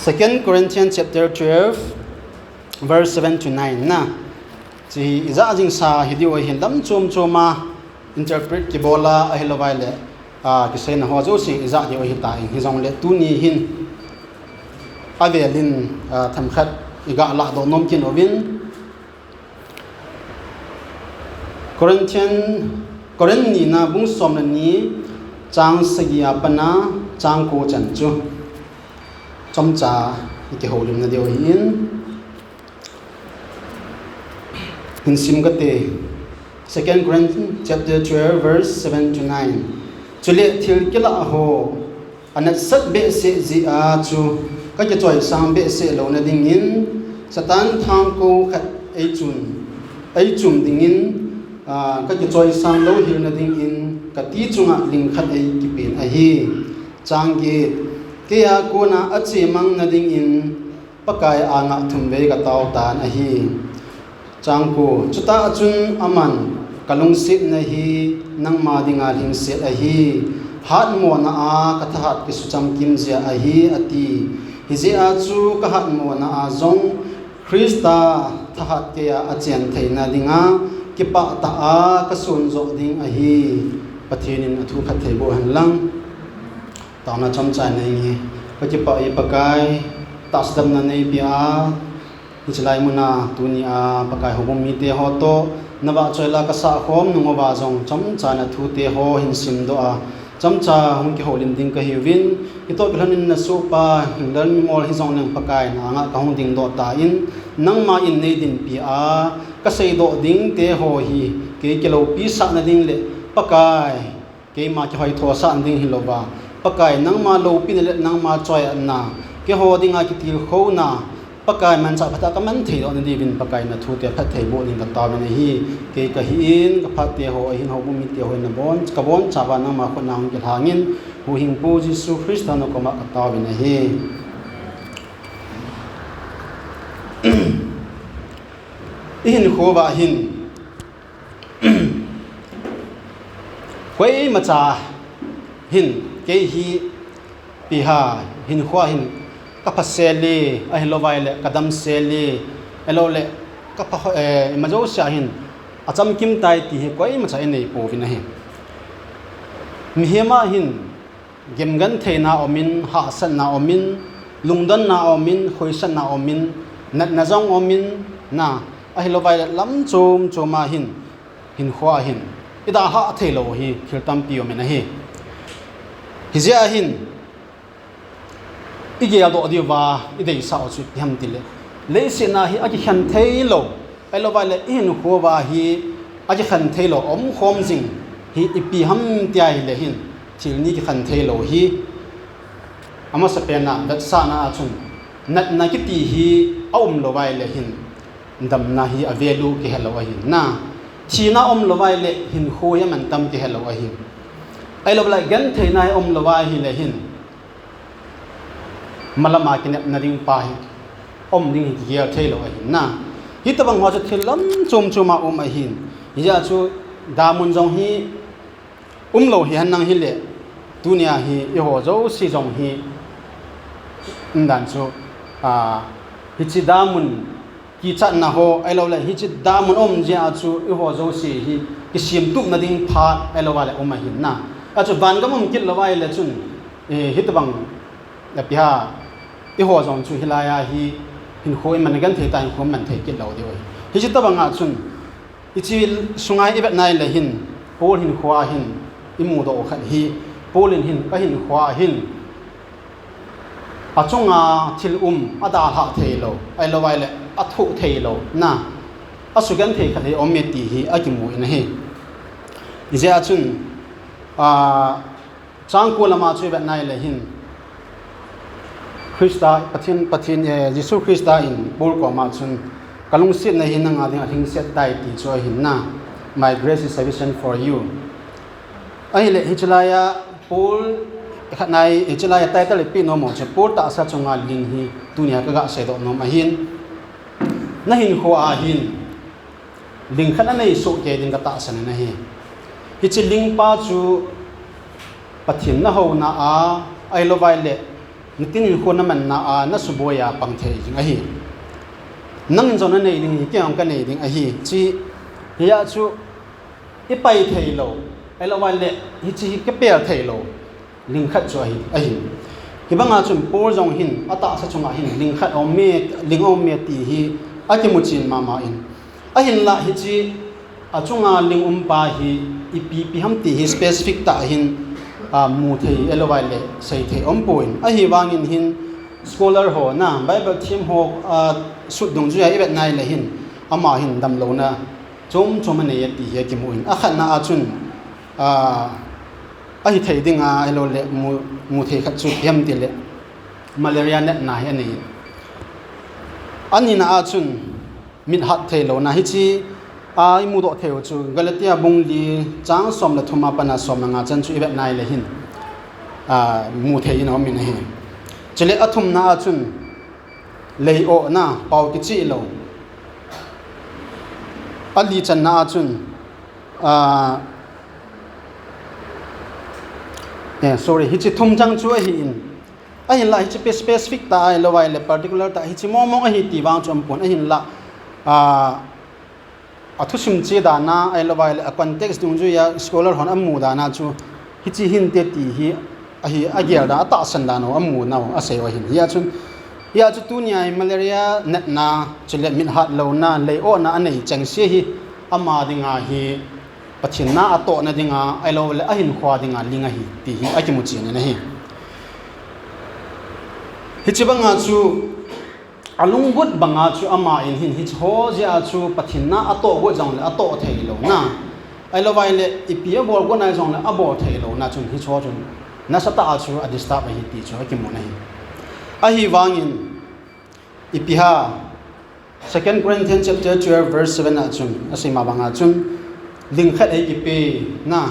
2 Corinthians chapter 12 verse 7 to 9 na chi iza jing sa hidiwa hin lam chom choma interpret ki bola a helowai le ki sei na ho zo si iza di hi ta hi jong le tu ni hin avelin tham khat iga la do nom kin ovin Koren ni na bung som na ni chang sagi apana chang ko chan chu chom cha ki holim na deu hin sim ka te 2 Corinthians chapter 12 verse 7 to 9 chule thil kila ho anat sat be se ji a chu ka ke choi sang be se lo na ding in satan thang ko khat ai chum ding in ka ke choi sang lo hil na ding in ka ti chunga ling khat ai ki pin a hi chang ge ke ya ko na a che mang na ding in pakai anga thum ve ka taw tan a hi chang ko chuta chun aman kalung sit na hi nang ma dinga ling set a hi hat mo na a ka that ki su cham kim zia a hi ati hi je a chu ka hat mo na a zong Krista that ke a chen theina dinga ki pa ta a ka sun zo ding a hi pathinin athu khat thei bo han lang ta na cham chai nei ngi ka ki pa i pakai tasdam na nei biaichlai muna tunia pakai hobom mi te ho to nawa choila ka sa khom nungo ba jong cham cha na thu te ho hin sim do a cham cha hung ki holim ding ka hiwin ito glanin na so pa hindal mi mol hi jong nang pakai na nga ka hung ding do ta in nang ma in nei din pi a ka sei do ding te ho hi ke kilo pi sa na ding le pakai ke ma ki hoi tho sa ding hi lo ba pakai nang ma lo pi le nang ma choi an na ke ho dinga ki til kho na pakai man cha phata ka man thei do ni bin pakai na thu te phat thei bo ning ka ta ne hi ke ka hi in ka phat te ho hin ho bu mi te ho na bon ka bon cha ba na ma khon nang ki hangin hu hing pu jisu krista no ko ma ka ta ne hi in kho ba hin koi ma cha hin ke hi pi ha hin khwa hin ka paseli a helowai le kadam seli elo le ka pa ma jo sha hin acham kim tai ti he koi ma cha nei po vin he mi hema hin gemgan theina omin ha san na omin lungdan na omin khoisan na omin nat na jong omin na a helowai le lam chom choma hin khwa hin ida ha thelo hi khirtam pi omen he hizia hin ige ado diwa idei sa chu ham tile le se na hi aji khan thailo elo ba le in ho ba hi aji khan thailo om khom jing hi ipi ham tia hi le hin thil ni ki khan thailo hi ama sa pena dat sa na chun nat na ki ti hi aum lo bai le hin dam na hi avelu ki hello hi na thina om lo bai le hin ho ya man tam ki hello hi elo ba gan thaina om lo bai hi le hin malama kinep na ding pa hi om ding hi ger thailo a hin na hi tabang ho cha thilam chum chuma a hin ya chu damun jong hi lo hi han nang hi le dunia hi i ho zo si jong hi ndan chu hi chi damun ki chat na ho ai lo le hi chi damun ja chu i ho zo si hi ki sim tu na ding pha ai lo wa le a hin na a chu ban ga mum kit lo wa le chun hi tabang la pi ha i ho jong chu hilaya hi hin khoi man gan thei tai khom man thei ki lo deu hi chi tabanga chun i chi sungai ibet nai le hin pol hin khwa hin i mu do khat hi polin hin ka hin khwa hin a chunga thil ada ha thei lo ai lo wai le a thu thei lo na a su gan thei khat hi om me ti hi a ki mu in hi je a chun chang ko lama chu ibet nai le hin Krista pathin Jisu Krista in bol ko ma chun kalung sit na hin nga ding set dai ti cho hin na my grace is sufficient for you ai le hichlaya pol khanai hichlaya title pi no mo che pol ta sa chunga ling hi tunia ka ga se do no ma hin na hin kho a hin ling khana nei so ke ding ka ta san na hi hichi ling pa chu pathin na ho na a ai lo vai le nitin khona man na na suboya pangthei jing a hi nang zon nei ding ki ang ka nei ding a hi chi ya chu ipai thei lo elo wal le hi chi ke pe thei lo ling khat chu a hi ki banga chun por jong hin ata sa chunga hin ling khat om me ling om me ti hi a ki mu chin ma in a hin la hi chi a chunga ling pa hi ipi ham ti hi specific ta hin mu thei elo wal le sei thei om poin a hi wangin hin scholar ho na bible theme ho sut dong ju ya ibet nai le hin ama hin dam lo na chom ne ya ti he ki mu in a khan na a chun a hi thei dinga elo le mu thei khat chu hem ti le malaria net na he ni ani na a chun min hat thei lo na hi chi ai mu do theu chu galatia bung li chang som la thuma pana som nga chan chu ibet nai le hin mu thei no min he chele athum na chun lei o na pau ki chi lo ali chan na chun sorry hi chi thum chang chu hi in a hin la hi chi specific ta ai lo wai le particular ta hi chi mo a hi ti wang chom pon a hin la athu sim chi da na ai lo wai le context dung ju ya scholar hon amu da na chu hi chi hin te ti hi a hi a ger da ta san da no amu na a sei wa hin ya chu tu nya malaria net na chile min hat lo na lei o na anei chang se hi ama dinga hi pathin na ato na dinga ai lo le a hin khwa dinga linga hi ti hi a ki mu chi na hi hi chi banga chu alung gut banga chu ama in hin hi ho ja chu pathin na ato go jang le ato thei lo na ai lo vai le ipia bol go na jang le abo thei lo na chun hi cho chun na sa ta chu a disturb hi ti chu ki mu na hi a hi wangin ipiha 2 Corinthians chapter 12 verse 7 a chun asima banga chun ling khat ai ki pe na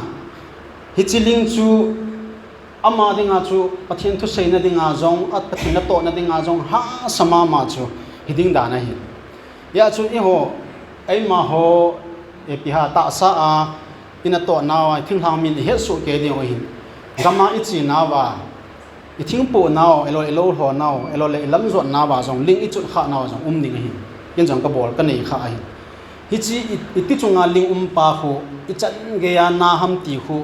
hi chi ling chu ama dinga chu pathin thu sei na dinga jong at pathin na to na dinga jong ha sama ma chu hiding da na hi ya chu i ho ai ma ho e pi ha ta sa a ina to na wa thing thang min he su ke ding hi gama i chi na wa i thing po na elo ho na elo le lam zot na wa jong ling i chu kha na jong ding hi yen jong ka bol ka nei kha hi hi chi i ti chunga ling pa khu i chan ge ya na ham ti khu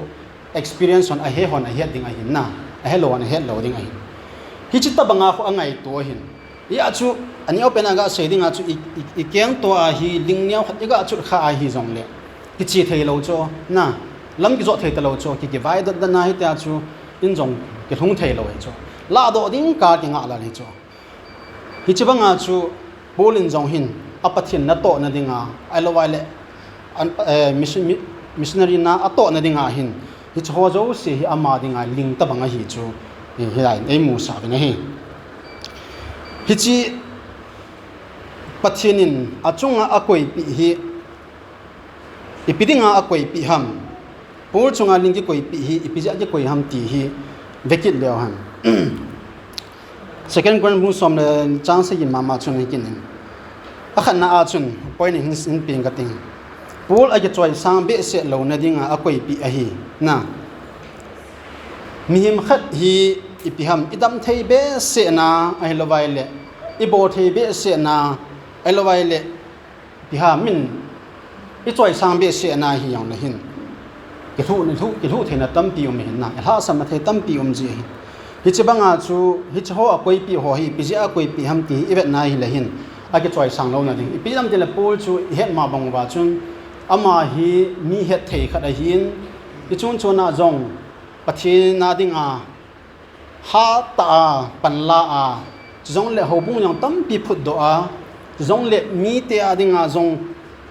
experience on a he hon a he ding a hin na a hello on a he lo ding a hin hi chi ta banga khu angai to hin ya chu ani open aga sei ding a chu i keng to a hi ling nyau khat ga chu kha a hi jong le ki chi thei lo cho na lam ki zo thei ta lo cho ki vai da na hi ta chu in jong ki thung thei lo cho la do ding ka ki nga la ni cho hi chi banga chu bolin jong hin apathin na to na dinga ai lo wai le missionary na ato na dinga hin hi cho zo se hi ama dinga ling ta banga hi chu hi lai ei mu sa na hi hi chi pathinin achunga akoi pi hi ipidinga akoi pi ham pur chunga ling ki koi pi hi ipija ki koi ham ti hi vekit leo han second grand bu som le chang se yin mama chun hi kin akhan na a chun point in ping ka ting pul a ki choi sang be se lo na dinga akoi pi a hi na mihim khat hi ipiham idam thei be se na ai lo vai le ibo thei be se na ai lo vai le piha min i choi sang be se na hi yang na hin ki thu thei na tam pi um hin na ha sam thei tam pi um ji hi chi banga chu hi chi ho akoi pi ho hi pi ji akoi pi ham ti ibet na hi le hin a ki choi sang lo na ding pi dam te le pul chu het ma bang wa chun ama hi mi het thei khat a hin i chun chuna zong pathin na ding a ha ta pan la a zong le ho bung yang tam pi phut do a zong le mi te a ding a zong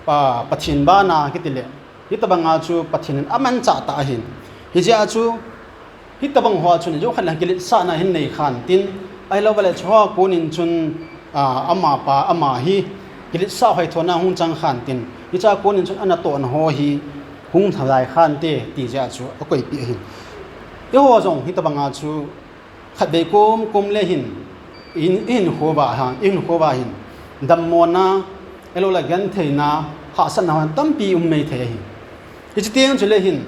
pa pathin ba na ki ti le hi ta banga chu pathin aman cha ta hin hi ja chu hi ta bang ho chu ni jo khan la ki sa na hin nei khan tin ai lo wala chho ko nin chun ama pa ama hi ki sa hoi thona hung chang khan tin hi cha ko nin chun ana to an ho hi hung thalai khan te ti ja chu akoi pi hin yo zong hi ta banga chu khat be kum le hin in ho ba hin dam mo na elo la gan thei na ha san na tam pi mei the hi hi chi tiang chule hin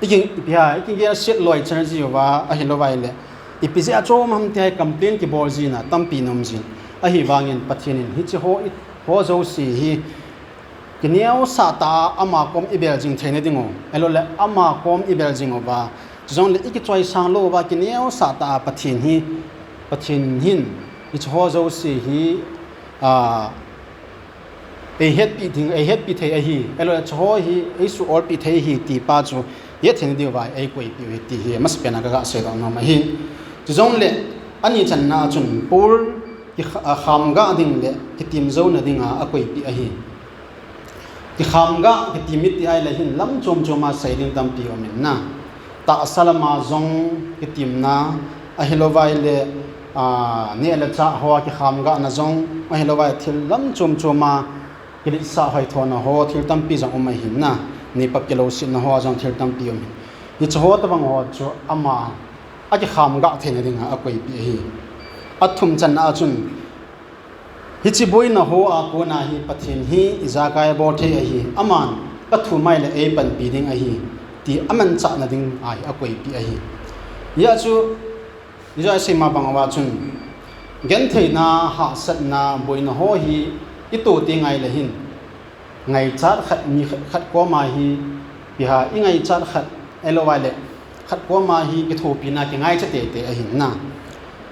iking bia iking ya set loi chan ji wa a hi lo vai le ipisi achom ham te complain ki borji na tampi nomjin a hi wangin pathinin hi chi ho zo si hi kiniao sata ama kom ibel jing thene dingo elo le ama kom ibel jing oba zong le iki choi sang lo ba kiniao sata pathin hin ich ho zo si hi a het pi the a hi elo le cho hi isu or pi the hi ti pa chu ye thene di ba ai koi pi ti hi mas pena ga se do no ma hi zong le ani chan na chun pur ki kham ga ding le ki tim zo na dinga a koi pi a hi ki kham ga ki timit ti ai la hin lam chom choma sai ding tam pi omin na ta salama zong ki tim na a hilovai le ne la cha ho ki kham ga na zong a hilovai thil lam chom choma ki sa hoi thona ho thil tam pi zong umai hin na ni pap ki lo sin na ho zong thil tam pi omin ni cho ta bang ho chu ama a ki kham ga thena ding a koi pi hi athum chan a chun hichi boi na ho a ko na hi pathin hi iza kai bo the a hi aman pathu mai le e pan pi ding a hi ti aman cha na ding ai a koi pi a hi ya chu ya se ma bang wa chun gen thei na ha sat na boi na ho hi i to ti ngai le hin ngai chat khat mi khat ko ma hi pi ha i ngai chat khat elo wa le khat ko ma hi ki tho pi na ki ngai cha te te a hin na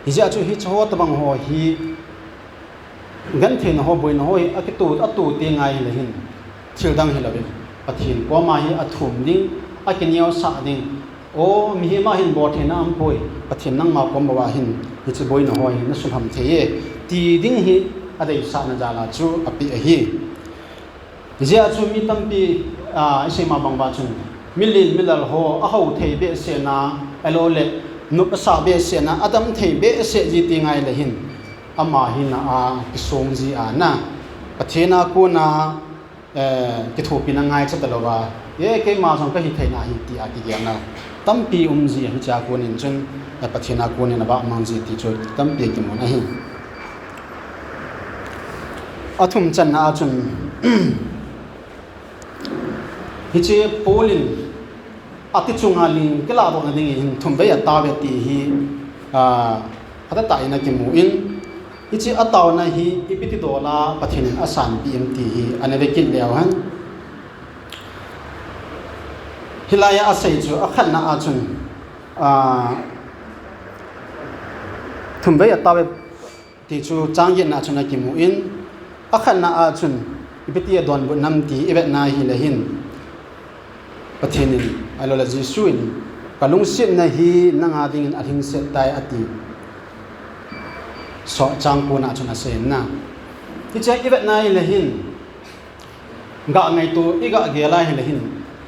hi ja chu hi cho ta bang ho hi gan thei na ho boi na ho hi a ki tu ti ngai le hin thil dang hi la be pathin ko ma hi a thum ding a ki niao sa ding o mi hi ma hin bo the na am poi pathin nang ma ko ma wa hin hi chu boi na ho hi na su ham the ye ti ding hi a dei sa na ja la chu a pi a hi ja chu mi tam pi se ma bang ba chu milin milal ho a ho thei be se na alo le nu pa sa be se na adam thei be se ji ti ngai le hin ama hi na a ki song ji a na pathina ko na ki thu pi na ngai cha ta lo ba ye ke ma song ka hi thei na hi ti a ti ya na tam pi ji hi cha ko nin chun pathina ko ne na ba mang ji ti chu tam pi ki mo na hi athum chan na chun hi che polin ati chunga ling ke la bo na ding hin thum be ya ta be ti hi hata ta ina ki mu in hi che ataw na hi ipiti dola pathin asan pmt hi ane ve kin lew han hilaya asai chu akhan na a chun thum be ya ta be ti chu chang yin na chuna ki mu in akhan na a chun ipiti don bu nam ti ibet na hi le hin pathinin alola jisuin kalung sit na hi nanga ding athing set tai ati so chang ko na chuna se na ti che ibet na hi le hin ga ngai tu iga gela hi le hin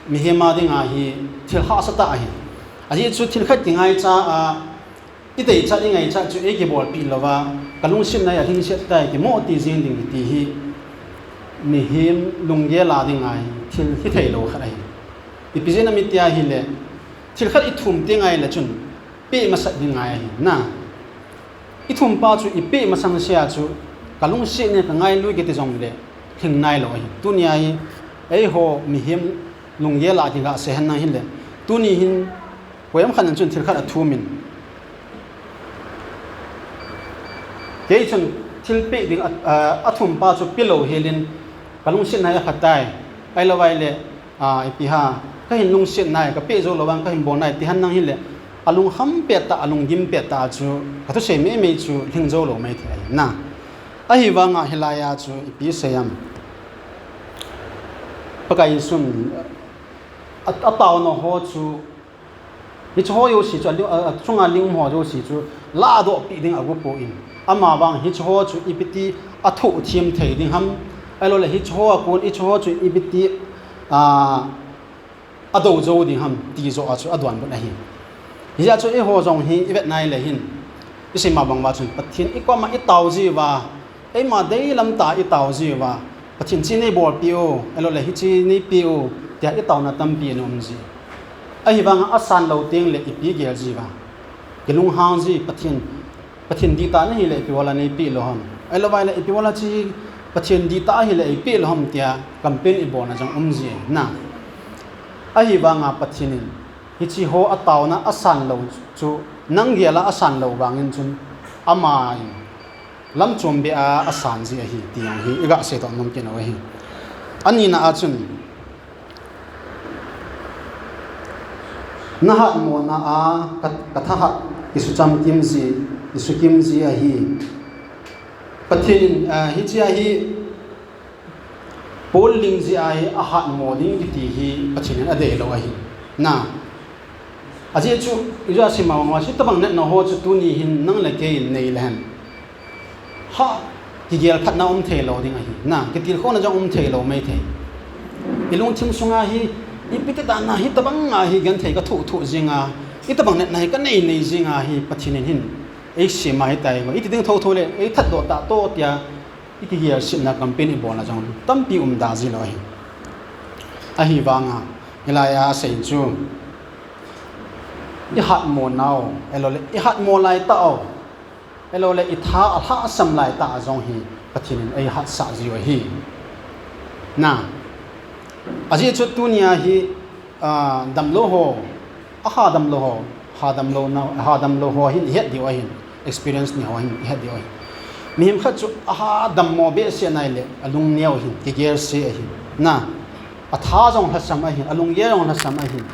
mi he ma ding a hi thil ha sa ta hi aji chu thil khat tingai cha a i dei cha ngai cha chu e ki bol pi lova kalung sit na athing set tai ki mo ti jing ding ti hi mi him lung ge la ding ai thil hi thei lo kha ai ipizena mitia hi le thil khat i thum te ngai la chun pe ma sa ding ngai na i thum pa chu i pe ma sang sia chu kalung se ne ka ngai lui ge te jong le thing nai lo hi tu nia hi ei ho mi him lung ye la ki ga se han na hi le tu ni hin poyam khan chun thil khat a thu min ke chun thil pe ding a thum pa chu pilo helin kalung se na ya khatai ai lo wai le ipi ha ka hin lung sit nai ka pe zo lawang ka hin bon nai ti han nang hi le alung ham pe ta alung gim pe ta chu ka to se me chu hing zo lo mai thai na a hi wanga hilaya chu ipi sayam pakai sun a taw no ho chu ni cho yo si chu chunga ling mo jo si chu la do pi ding agu po in ama bang hi cho chu ipiti a thu thim thei ding ham alo le hi cho ko i cho chu ipiti ado zo di ham ti zo a chu adwan bu na hi ya chu e ho zong hi ibet nai le hin isi ma bang wa chu pathin ikwa ma i taw ji wa e ma dei lam ta i taw ji wa pathin chi nei bor pi o elo le hi chi nei pi o tia i taw na tam pi nom ji a hi bang asan lo ting le i pi gel ji wa gelung hang ji pathin di ta na hi le pi wala nei pi lo ham elo vai le i pi wala chi pathin di ta hi le i pi lo ham tia campaign i bon na jong ji na a hi banga pathinin hi chi ho ataw na asan lo chu nang gela asan lo wangin chun ama lam chom be a asan ji hi tiang hi iga se to nom ken hi ani na a chun na ha mo na a katha ha isu cham kim ji isu kim ji a hi pathin hi chi a hi polling ji a hi a ha mo ding ti hi pathin a de lo a hi na aje chu ija sima wa si tabang net no ho chu tu ni hin nang la ke nei lan ha ki gel phat na the lo ding a hi na ki til khona jong the lo mai the ilung thim sunga hi ipite da na hi tabang a hi gan the ka thu jinga I tabang net na hi ka nei nei jinga hi pathin hin ei sima hi tai ma I ti ding tho le ei that do ta to tia I ki gel sin na campaign I bona jong tampi da ji lo hi a hi wanga ilaya sei chu I hat mo now elole I hat mo lai tao elole I tha sam lai ta zong hi pathin ai hat sa ji wa hi na aji chu tunia hi dam lo ho a ha dam lo ho ha dam lo na ha dam lo ho hin het di wa hin experience ni ho hin het di wa mi him khat chu a ha dam mo be se nai le alung neo hin ki ger se hi na a tha jong ha sam a hin alung ye jong ha sam a hin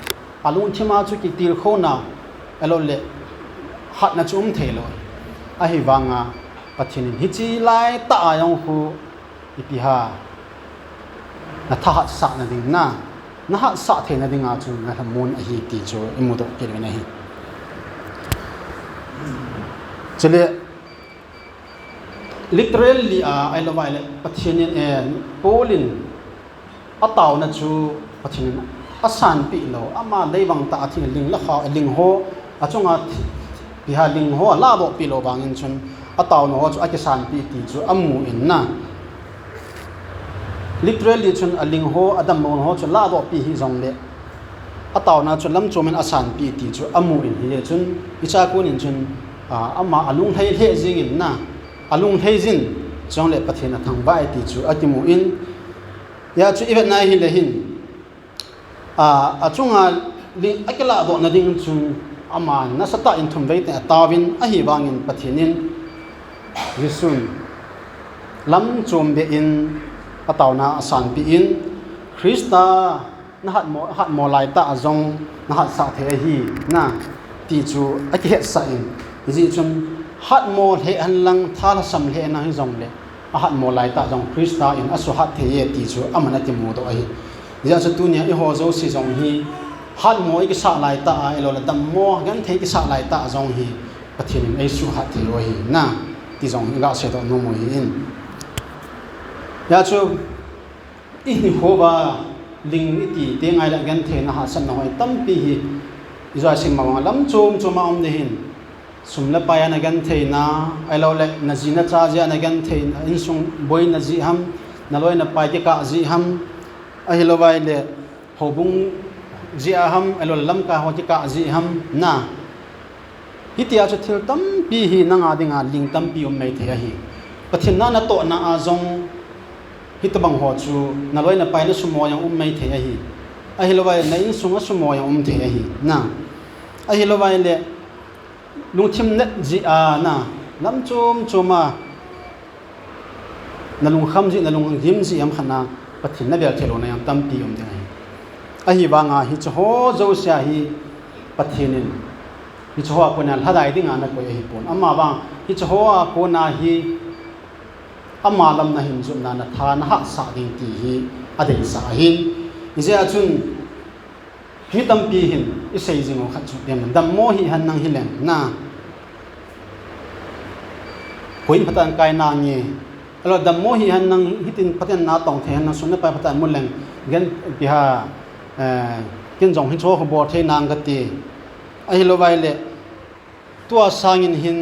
alung thima chu ki til khona elole hat na chum thelo a hi wanga pathin hi chi lai ta ayong hu ipiha na tha sa na ding na ha sa the na ding a chu na mun a hi ti chu imudo ke na hi chele literally I love I pathin en polin ataw na chu pathin asan pi lo ama leibang ta athi ling la kha ling ho achunga piha ling ho la bo pi lo bangin chun ataw no ho chu akisan pi ti chu amu in na literally chun aling ho adam mo ho chu la bo pi hi jong le ataw na chu lam chomen asan pi ti chu amu in hi chun icha kun in chun ama alung thei the jing in na alung thei jin jong le pathina thang bai ti chu atimu in ya chu event na hi le hin achunga li akela do na ding chung ama na sata in thum vei ta tawin a hi wangin pathinin risun lam chom be in atawna asan pi in Krista na hat mo lai ta azong na hat sa the hi na ti chu aki het sa in ji chun hat mo he an lang thala sam he na hi jong le a hat mo lai ta jong Krista in asu hat the ye ti chu amana ti mu do hi ya chu tu nia I ho zo si jong hi hat mo I ki sa lai ta a elo la dam mo gan the ki sa lai ta jong hi pathin ai su hat the ro hi na ti jong ga se do no mo hi in ya chu I ho ba ling I ti te ngai la gan the na ha san hoi tam pi hi izwa sim ma lam chom choma om de hin sum la pa ya na gan the na elo le na ji na cha ja na gan the in sung boi na ji ham na loi na pa ke ka ji ham a hilowai le hobung ji aham elo lam ka ho ka ji ham na hitia chu thil tam pi hi nanga dinga ling tam pi mai the hi pathin na to na a zong hitabang ho chu na loi na pai na sumo yang mai the hi a hilowai na in sunga sumo yang the hi na a hilowai le lungthim net ji a na lam chom choma na lung kham ji na lung him ji am khana pathin na bel thelo na yang tam pi om ding a hi wanga hi cho zo sia hi pathinin hi cho ko na hadai ding ana ko hi pon amma ba hi cho ko na hi amma lam na hin zum na na tha na ha sa ding ti hi adei sa hin ije achun hi tam pi hin I sei jing o khat chu dem dam mo hi han nang hi lem na hoin patan kai na nge alo dam mo hi han nang hitin paten na tong the na sun na pa patan mun leng gen biha kin jong hin cho ho bo the nang ga ti a hi lo vai le tua sangin hin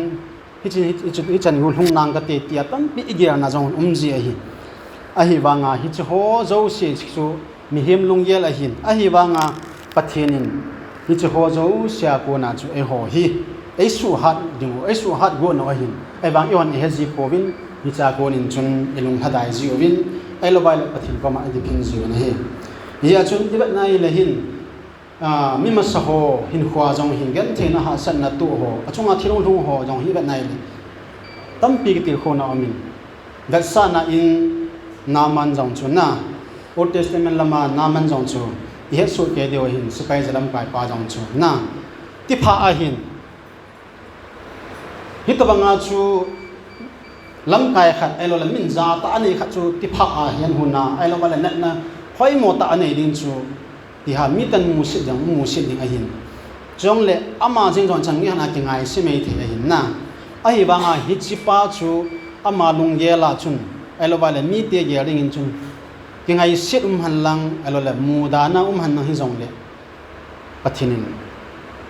hi chan hu hlung nang ga ti ti tam pi igya na jong ji a hi wanga hi cho ho zo se chu mi hem lung yel a hin a hi wanga pathenin hi cho ho zo sia ko na chu e ho hi e su hat ding e su hat go no a hin e wang yon he ji povin hi cha ko nin chun ilung hadai ji ovin ai lo bai pathin ko ma di phin ji na he ya chun ti na I le hin mi ma sa ho hin khwa jong hin gen the na ha san na tu ho achunga thilung lung ho jong hi ba nai le tam pi ki til kho na amin that sa na in naman jong chu na Old Testament lama naman jong chu he su ke deo hin sipai jalam pai pa jong chu na ti pha a hin hi to banga chu lam kai khat ai lo la min za ta ani khat chu ti pha a hian huna ai lo wala na na hoi mo ta ani ding chu ti ha mi tan mu si jang mu si ding a hin jong le ama jing jong chang ngi hana ki ngai si mei the a hin na ai banga hi chi pa chu ama lung ye la chun ai lo wala mi te ye ring in chun ki ngai sit han lang ai lo la mu da na han na hi jong le pathinin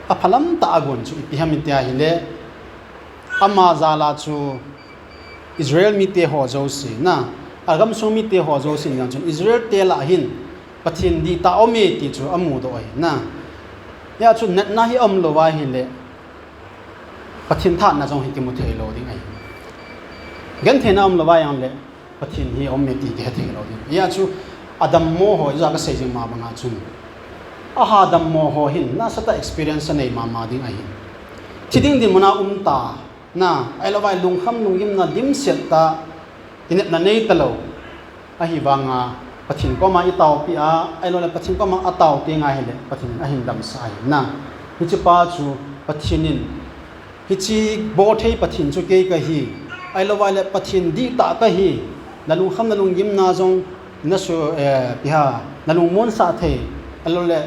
a phalam ta agon chu pi ham te a hi le ama za la chu Israel mi te ho zo si na agam so mi te ho zo si yang chun Israel te la hin pathin di ta ome ti chu amu do ai na ya chu nat na hi am lo wa hi le pathin tha na jong hi ki mu the lo ding ai gan the na am lo wa yang le pathin hi ome ti ke the lo ding ya chu adam mo ho za ka sei jing ma ba nga chun aha adam mo ho hin na sata experience nei ma ma ding ai thiding din mona ta na ai lo vai lung kham lung yim na dim set ta inet na nei talo a hi wanga pathin ko ma i taw pi a ai lo la pathin ko ma a taw ti nga hele pathin a hin dam sai na hi chi pa chu pathinin hi chi bo thei pathin chu ke ka hi ai lo vai le pathin di ta ka hi na lung kham na lung yim na jong na su pi ha na lung mon sa the ai lo le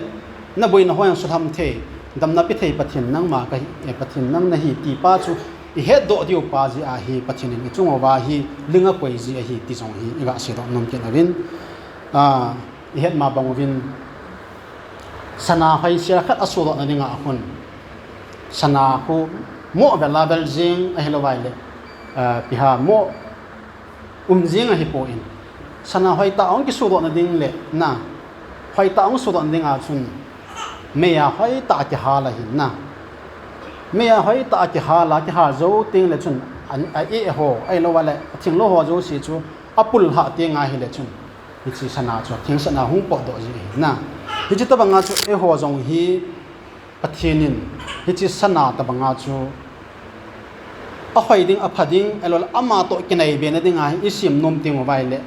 na boi na hoang su tham the dam na pi thei pathin nang ma ka hi pathin nang na hi ti pa chu I head do dio pa ji a hi pathinin I chung wa hi linga koi ji a hi ti jong hi iga se do nom ken avin I head ma bang win sana hai sia khat asu do na dinga hun sana ku mo ba la bel jing a hello vai le pi ha mo jing a hi po in sana hai ta ong ki su do na ding le na hai ta ong su do na dinga chun me ya hai ta ki ha la hin na me ya hoi ta ki ha la ki ha zo ting le chun an ai ho ai lo wala thing lo ho zo si chu apul ha te nga hi le chun hi chi sana chu thing sana hung po do ji na hi chi ta banga chu e ho jong hi pathinin hi chi sana ta banga chu a hoi ding a phading elo ama to kinai be na dinga hi sim nom ting wai le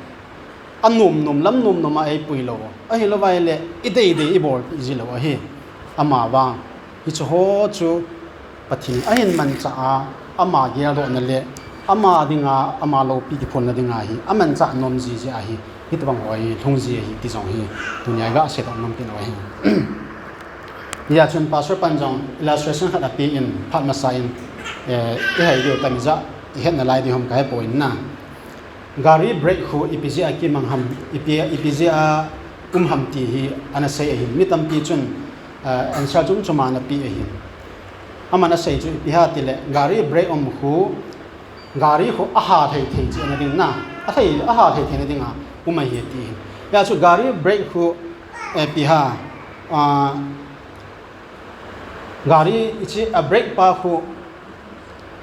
anum nom lam nom nom ai pui lo a hi lo wai le I dei dei I bol ji lo hi ama wa hi chu ho chu pathin ahin man cha ama ge ro na le ama dinga ama lo pi ki phon na dinga hi aman cha nom ji ji a hi hit bang hoi thong ji hi ti jong hi dunya ga se dong nom tin wa hi ya chun pastor panjong illustration khat api in phat ma sa in hai dio tam za het na lai di hom kai point na gari break khu ipj a ki mang ham ipj a ham ti hi ana sei hi mi tam pi chun answer chung chuma na pi hi amana sei chu piha tile gari break khu gari khu aha thei thei chi na ding na a thei aha thei thei na ding a uma hi ti ya chu gari break khu piha gari chi a break pa khu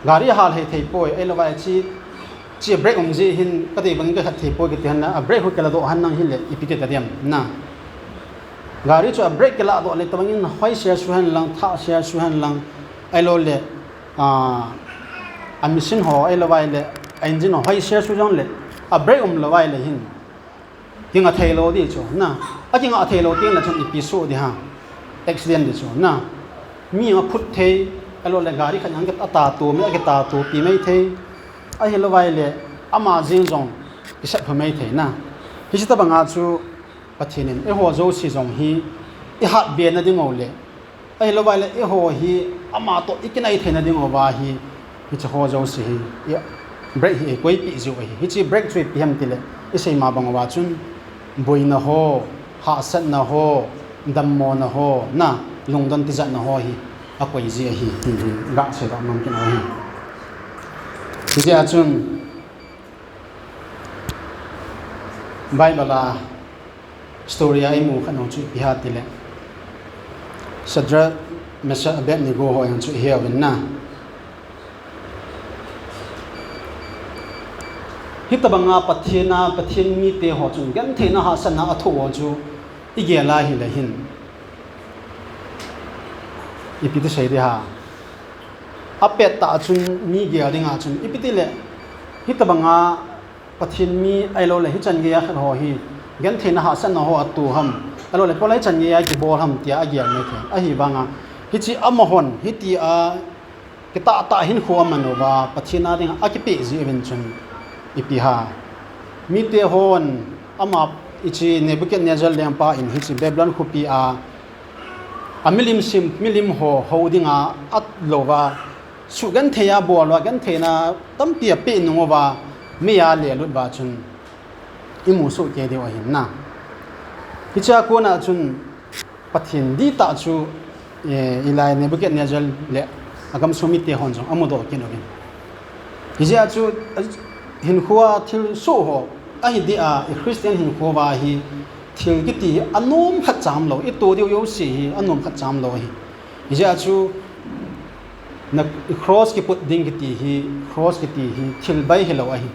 gari ha thei thei poi ai lo ba chi break ji hin ka dei bang ka thei poi ki han na a break khu kala do han nang hin le ipite ta diam na gari chu a break kala do le tawangin hoi share su han lang tha share su han lang ai lo le a mission ho ai lo vai le engine ho hoi share su jong le a break lo vai le hin tinga thei lo di chu na a tinga thei lo ting la chon episode di ha accident di chu na mi ma phut thei ai lo le gari khan ang ta tu me ke ta tu pi mai thei a hi lo vai le ama jing jong ki sa phai mai thei na hi chi ta banga chu pathinin e ho zo si jong hi I hat be na ding ole ai lo vai le e ho hi ama to ikinai thena ding owa hi chi ho zo si hi break hi koi pi zo hi chi break trip pi ham tile I sei ma bang wa chun boi na ho ha sat na ho dam mo na ho na lungdon ti zat na ho hi a koi ji hi ga se da nam kin hi ji a chun Bible story ai mu khan chu pi ha tile Sadra Mesa Abednego ho yang chu here win na hitabanga pathin mi te ho chung gan the na ha san na atho chu igela hi la hin ipiti sei de ha apet ta chun mi ge adinga chun ipiti le hitabanga pathin mi ailo le hi chan ge ya ho hi gan thena ha san ho atu ham alo le polai chan ge ya ki bol ham tia a gial me the a hi banga hi chi amahon hi ti a kita ta hin kho manova pathina ding a ki pe ji event chun ipi ha mi te hon ama ichi Nebuchadnezzar lempa in hi chi Babylon khupi a amilim sim milim ho holdinga at lova su gan theya bolwa gan thena tampia pe nungova meya le lut ba chun imu so ke de wa hin na hicha ko na chun pathin di ta chu ilai Nebuchadnezzar le agam sumi te hon jong amodo kinogin hija chu hin khuwa thil so ho a hi di a Christian hin khuwa hi thil ki ti anom khat cham lo i to dio yo si hi anom khat cham lo hi hija chu na cross ki put ding ki ti hi cross ki ti hi thil bai hi lo a hi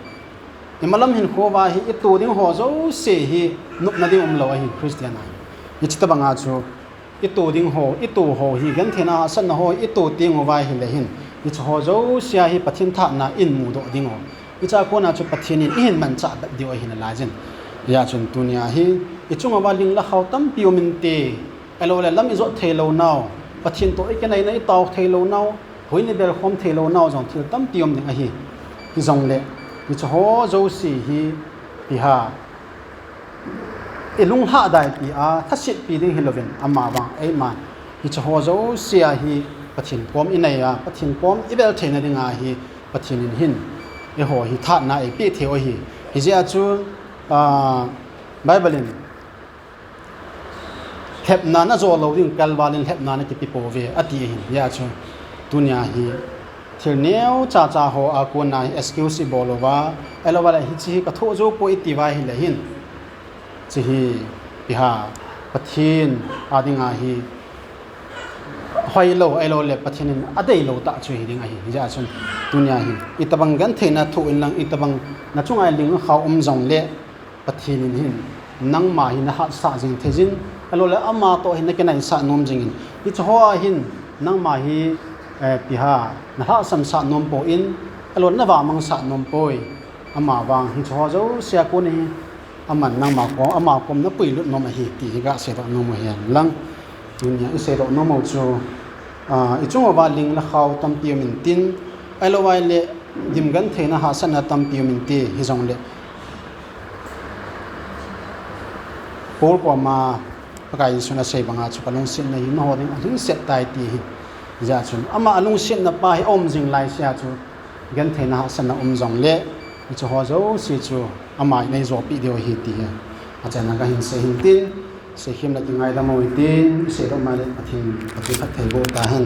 imalam hin khuwa hi i to ding ho zo se hi nup na ding lo a hi Christian ai ichta banga chu i to ding ho i to ho hi gan thena san na ho i to ting wa hi le hin ich ho zo sia hi pathin tha na in mu do ding ho icha ko na chu pathin in hin man cha da dio hin la jen ya chun tunia hi ichunga wa ling la khaw tam piu min te alo le lam izo thelo naw pathin to ikenai na i taw thelo naw hoini bel khom thelo naw jong thil tam pium ding a hi ki jong le ich ho zo si hi pi ha ilung ha dai pi a thasit pi ding hiloven ama bang ei man ich ho zo sia hi pathin pom inai a pathin pom ibel thena dinga hi pathin in hin e ho hi tha na e pi theo hi hi ja chu Bible in hep na na zo lo ding kalwalin hep na na ki pipo ve ati hin ya chu dunya hi thil neu cha cha ho a ko na excuse bolova elowala hi chi ka tho zo po itiwa hi le hin chi hi biha pathin adinga hi hoi lo elo le pathin adei lo ta chu hi ding a hi ja chun dunya hi itabang gan thena thu in lang itabang na chungai ling khaw jong le pathin in hin nang ma hi na ha sa jing thejin alo le ama to hin na kenai sa nom jing in i cho hin nang ma hi piha na ha sam sa nom po in alo na wa mang sa nom poi ama wang hi cho zo sia ko ni aman nang ma ko ama kom na pui lut nom hi ti ga se do nom hian lang dunya i se do nom chu i chung wa ling la khaw tam pi min tin alo wai le dim gan the na ha san na tam pi min ti hi jong le pol ko ma pakai suna sei banga chu kalong sin na hi no ding a set tai ti ja chun ama alung sin na pa hi om jing lai sia chu gan the na san na jong le chu ho zo si chu ama nei zo pi dio hi ti a chan na ga hin se hin tin se him na ti ngai da mo tin se do ma le pathin pathin khat thei go ta han